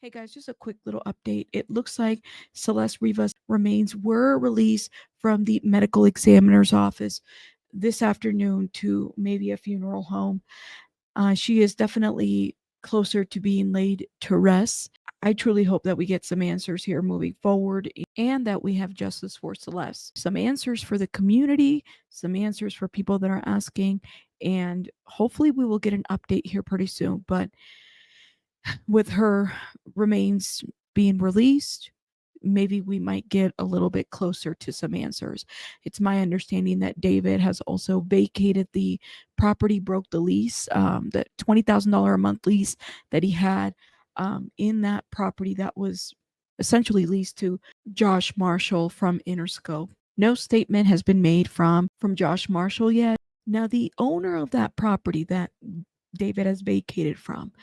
Hey guys, just a quick little update. It looks like Celeste Rivas remains were released from the medical examiner's office this afternoon to maybe a funeral home. She is definitely closer to being laid to rest. I truly hope that we get some answers here moving forward and that we have justice for Celeste. Some answers for the community, some answers for people that are asking, and hopefully we will get an update here pretty soon. But with her remains being released, maybe we might get a little bit closer to some answers. It's my understanding that David has also vacated the property, broke the lease, the $20,000 a month lease that he had in that property that was essentially leased to Josh Marshall from Interscope. No statement has been made from Josh Marshall yet. Now, the owner of that property that David has vacated from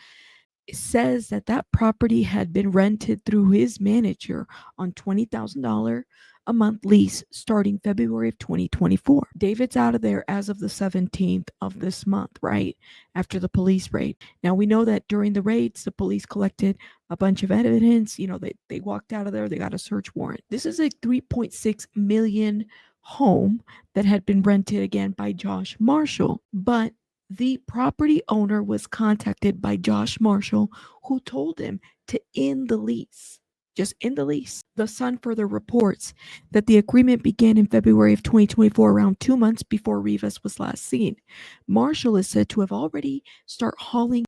says that that property had been rented through his manager on $20,000 a month lease starting February of 2024. David's out of there as of the 17th of this month, right? After the police raid. Now we know that during the raids, the police collected a bunch of evidence. You know, they walked out of there, they got a search warrant. This is a 3.6 million home that had been rented again by Josh Marshall, but the property owner was contacted by Josh Marshall, who told him to end the lease. Just end the lease. The Sun further reports that the agreement began in February of 2024, around 2 months before Rivas was last seen. Marshall is said to have already started hauling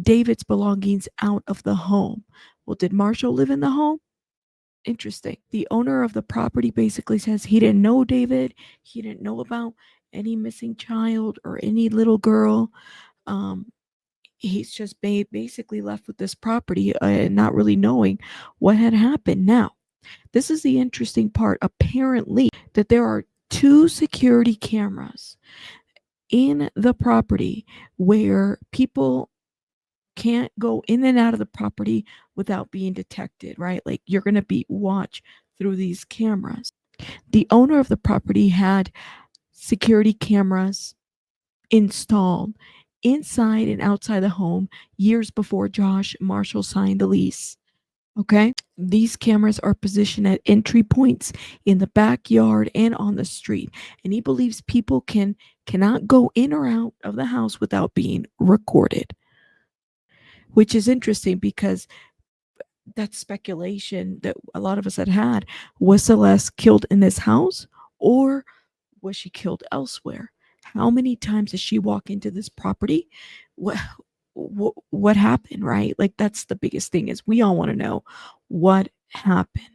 David's belongings out of the home. Well, did Marshall live in the home? Interesting. The owner of the property basically says he didn't know David. He didn't know about any missing child or any little girl. He's just basically left with this property and not really knowing what had happened. Now, this is the interesting part. Apparently, that there are 2 security cameras in the property where people can't go in and out of the property without being detected, right? Like you're going to be watched through these cameras. The owner of the property had security cameras installed inside and outside the home years before Josh Marshall signed the lease. Okay? These cameras are positioned at entry points in the backyard and on the street, and he believes people cannot go in or out of the house without being recorded. Which is interesting because that speculation that a lot of us had was Celeste killed in this house or was she killed elsewhere? How many times did she walk into this property? What happened, right? Like that's the biggest thing is we all want to know what happened.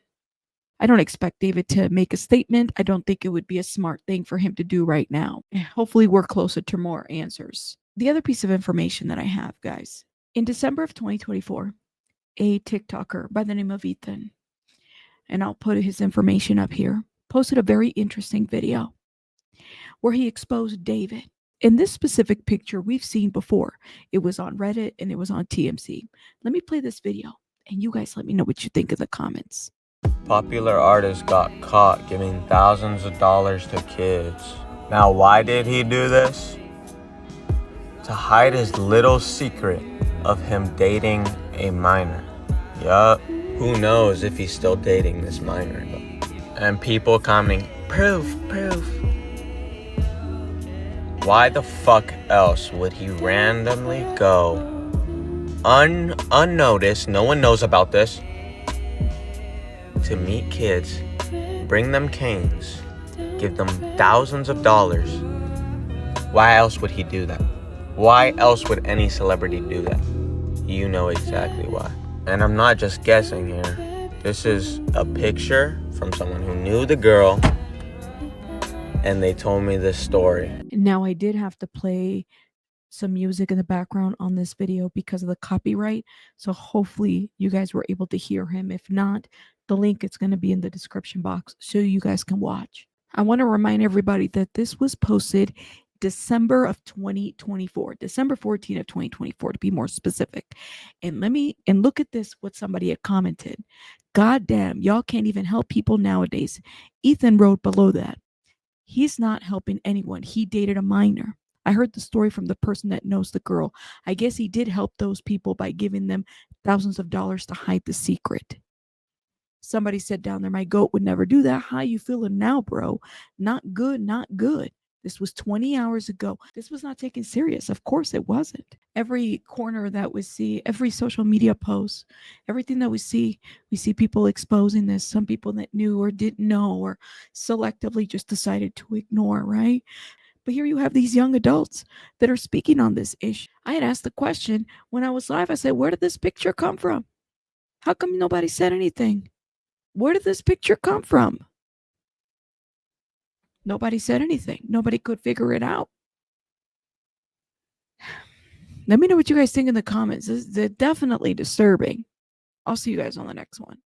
I don't expect David to make a statement. I don't think it would be a smart thing for him to do right now. Hopefully we're closer to more answers. The other piece of information that I have, guys, in December of 2024, a TikToker by the name of Ethan, and I'll put his information up here, posted a very interesting video where he exposed David. In this specific picture we've seen before. It was on Reddit and it was on TMZ. Let me play this video and you guys let me know what you think in the comments. Popular artist got caught giving thousands of dollars to kids. Now, why did he do this? To hide his little secret of him dating a minor. Yup. Who knows if he's still dating this minor though. And people commenting, proof. Why the fuck else would he randomly go unnoticed, no one knows about this, to meet kids, bring them canes, give them thousands of dollars? Why else would he do that? Why else would any celebrity do that? You know exactly why. And I'm not just guessing here. This is a picture from someone who knew the girl, and they told me this story. Now, I did have to play some music in the background on this video because of the copyright. So hopefully you guys were able to hear him. If not, the link is going to be in the description box so you guys can watch. I want to remind everybody that this was posted December of 2024, December 14th of 2024 to be more specific. And look at this, what somebody had commented. God damn, y'all can't even help people nowadays. Ethan wrote below that. He's not helping anyone. He dated a minor. I heard the story from the person that knows the girl. I guess he did help those people by giving them thousands of dollars to hide the secret. Somebody said down there, my goat would never do that. How you feeling now, bro? Not good, not good. This was 20 hours ago. This was not taken serious. Of course it wasn't. Every corner that we see, every social media post, everything that we see people exposing this. Some people that knew or didn't know or selectively just decided to ignore, right? But here you have these young adults that are speaking on this issue. I had asked the question when I was live. I said, where did this picture come from? How come nobody said anything? Where did this picture come from? Nobody said anything. Nobody could figure it out. Let me know what you guys think in the comments. This is definitely disturbing. I'll see you guys on the next one.